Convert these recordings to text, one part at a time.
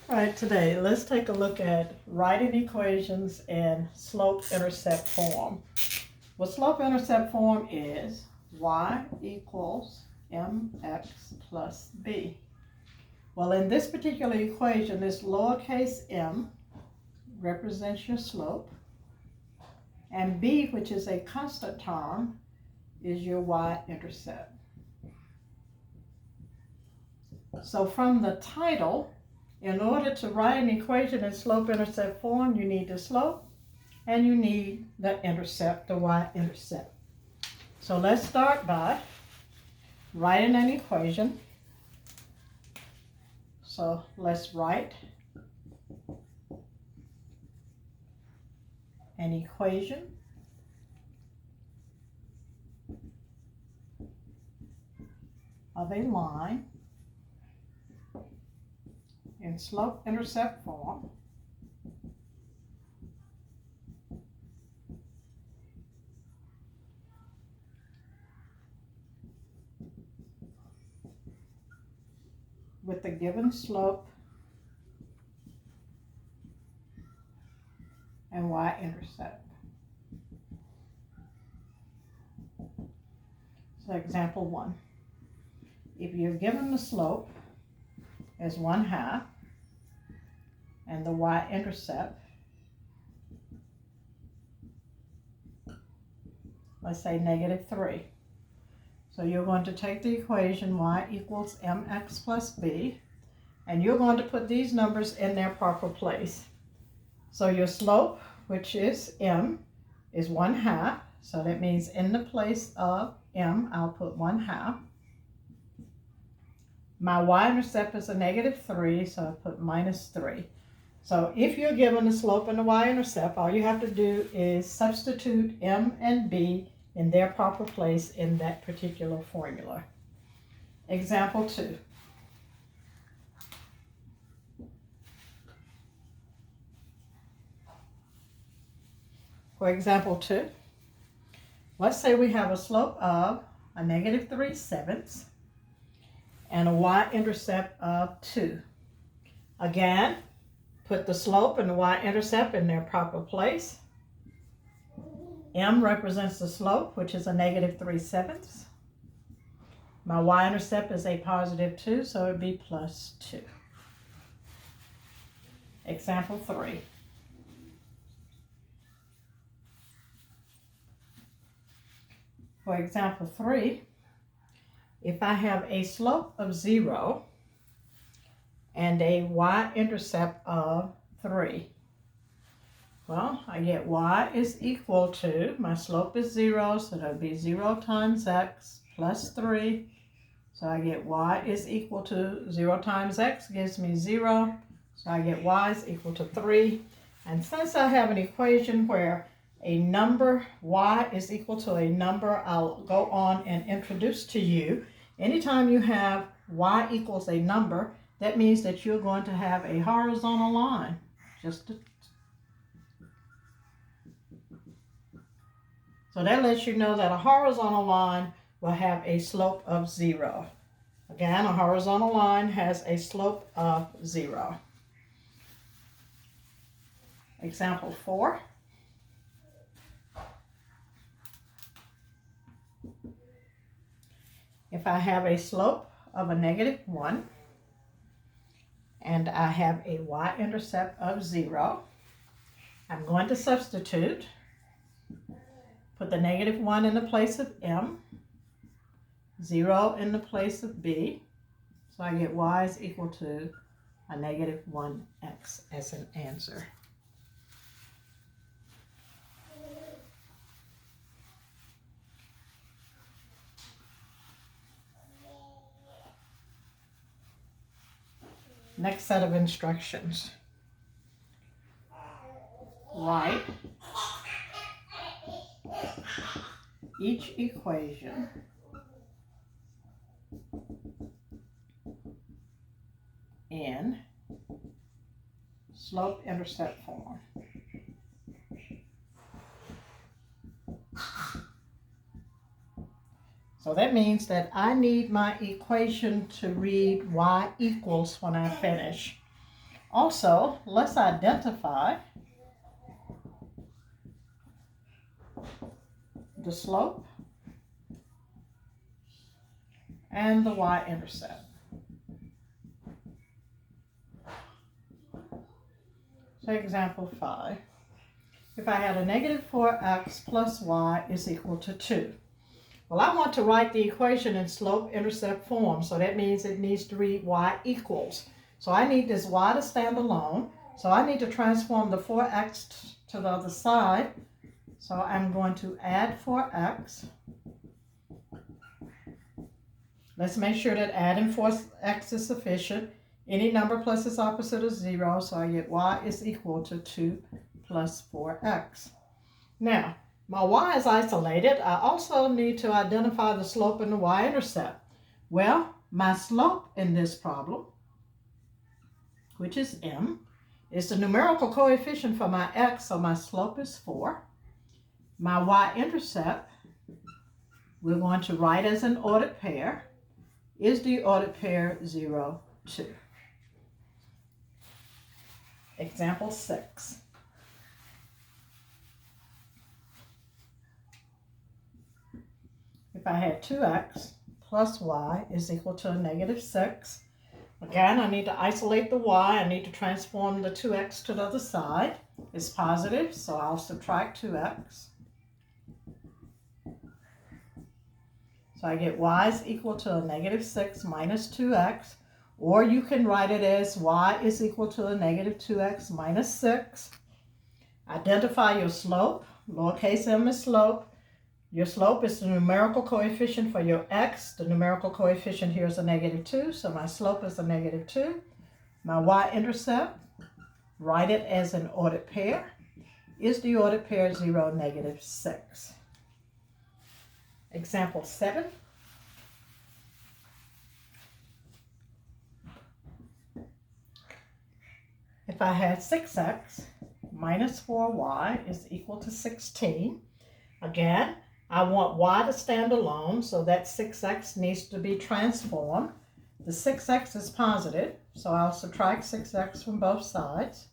All right, today let's take a look at writing equations in slope-intercept form. What slope-intercept form is y equals mx plus b. Well, in this particular equation, this lowercase m represents your slope, and b, which is a constant term, is your y-intercept. So from the title, in order to write an equation in slope-intercept form, you need the slope and you need the intercept, the y-intercept. So let's start by writing an equation. So let's write an equation of a line in slope-intercept form with the given slope and y-intercept. So example 1. If you're given the slope as 1/2 and the y-intercept, let's say -3. So you're going to take the equation y equals mx plus b, and you're going to put these numbers in their proper place. So your slope, which is m, is 1/2. So that means in the place of m, I'll put 1/2. My y-intercept is a -3, so I put -3. So if you're given the slope and the y-intercept, all you have to do is substitute m and b in their proper place in that particular formula. Example 2. For example 2, let's say we have a slope of a -3/7 and a y-intercept of 2. Again, put the slope and the y-intercept in their proper place. M represents the slope, which is a -3/7. My y-intercept is a +2, so it would be +2. Example 3. For example 3, if I have a slope of 0 and a y-intercept of 3, well, I get y is equal to, my slope is 0, so that would be 0 times x plus 3. So I get y is equal to 0 times x gives me 0. So I get y is equal to 3. And since I have an equation where a number, y is equal to a number, I'll go on and introduce to you, anytime you have y equals a number, that means that you're going to have a horizontal line. So that lets you know that a horizontal line will have a slope of 0. Again, a horizontal line has a slope of 0. Example 4. If I have a slope of a -1 and I have a y-intercept of 0, I'm going to substitute, put the -1 in the place of m, 0 in the place of b, so I get y is equal to a -1x as an answer. Next set of instructions. Write each equation in slope-intercept form. So that means that I need my equation to read y equals when I finish. Also, let's identify the slope and the y-intercept. So example 5. If I had a negative 4x plus y is equal to 2. Well, I want to write the equation in slope-intercept form, so that means it needs to read y equals. So I need this y to stand alone, so I need to transform the 4x to the other side. So I'm going to add 4x. Let's make sure that adding 4x is sufficient. Any number plus its opposite is 0, so I get y is equal to 2 plus 4x. Now, my y is isolated. I also need to identify the slope and the y-intercept. Well, my slope in this problem, which is m, is the numerical coefficient for my x, so my slope is 4. My y-intercept, we're going to write as an ordered pair, is the ordered pair 0, 2. Example 6. If I had 2x plus y is equal to a negative 6, again, I need to isolate the y. I need to transform the 2x to the other side. It's positive, so I'll subtract 2x. So I get y is equal to a negative 6 minus 2x, or you can write it as y is equal to a negative 2x minus 6. Identify your slope. Lowercase m is slope. Your slope is the numerical coefficient for your x. The numerical coefficient here is a negative 2, so my slope is a negative 2. My y-intercept, write it as an ordered pair, is the ordered pair 0, negative 6. Example 7. If I had 6x minus 4y is equal to 16, again, I want y to stand alone, so that 6x needs to be transformed. The 6x is positive, so I'll subtract 6x from both sides.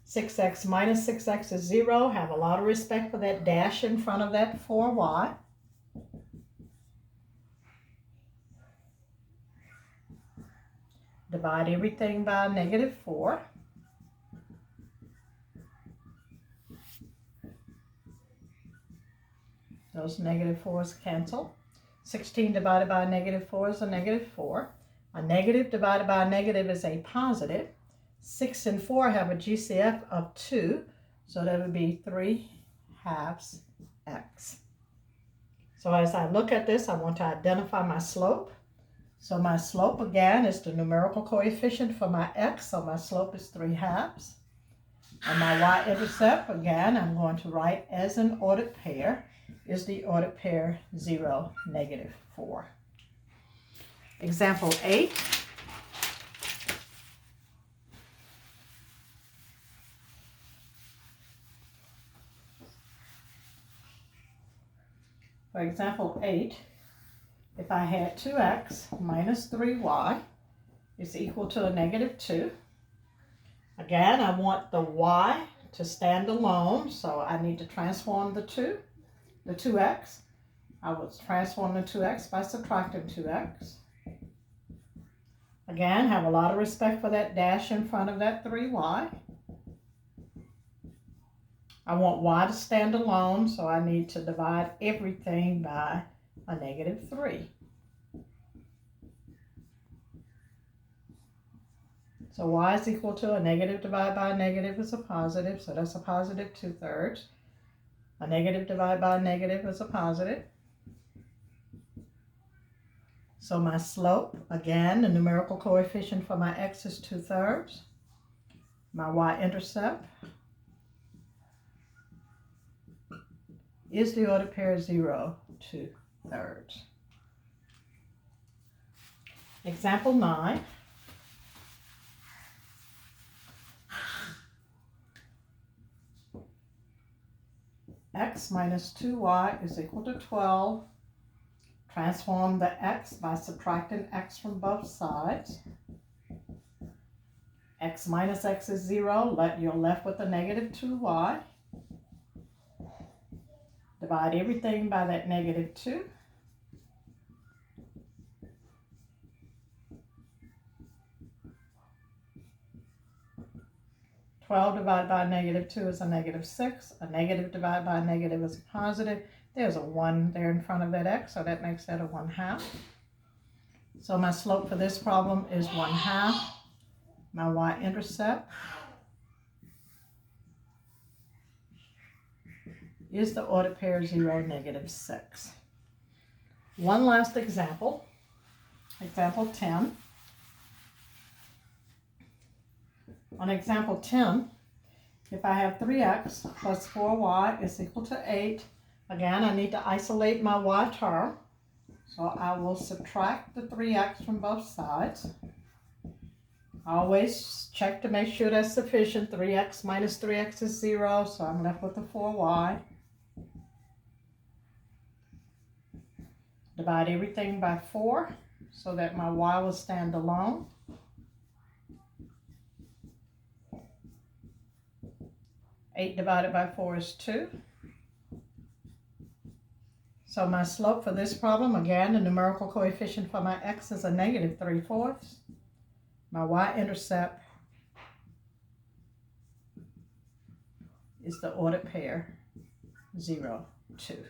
6x minus 6x is 0. Have a lot of respect for that dash in front of that 4y. Divide everything by negative 4. Those negative 4's cancel. 16 divided by a negative 4 is a negative 4. A negative divided by a negative is a positive. 6 and 4 have a GCF of 2, so that would be 3/2 x. So as I look at this, I want to identify my slope. So my slope, again, is the numerical coefficient for my x, so my slope is 3/2. And my y-intercept, again, I'm going to write as an ordered pair, is the ordered pair 0, negative 4. Example 8. For example 8, if I had 2x minus 3y is equal to a negative 2. Again, I want the y to stand alone, so I need to transform the 2x. I will transform the 2x by subtracting 2x. Again, have a lot of respect for that dash in front of that 3y. I want y to stand alone, so I need to divide everything by a negative 3. So y is equal to a negative divided by a negative is a positive, so that's a positive 2/3. A negative divided by a negative is a positive. So my slope, again, the numerical coefficient for my x is 2/3. My y-intercept is the ordered pair 0, 2/3. Example 9. X minus 2y is equal to 12. Transform the x by subtracting x from both sides. X minus x is 0. You're left with a negative 2y. Divide everything by that negative 2. $12 divided by negative 2 is a negative 6. A negative divided by a negative is a positive. There's a 1 there in front of that x, so that makes that a 1/2. So my slope for this problem is 1/2. My y-intercept is the ordered pair 0, -6. One last example, example 10. On example 10, if I have 3x plus 4y is equal to 8, again, I need to isolate my y term. So I will subtract the 3x from both sides. Always check to make sure that's sufficient. 3x minus 3x is 0, so I'm left with the 4y. Divide everything by 4 so that my y will stand alone. Eight divided by 4 is 2. So my slope for this problem, again, the numerical coefficient for my x is a -3/4. My y-intercept is the ordered pair 0, 2.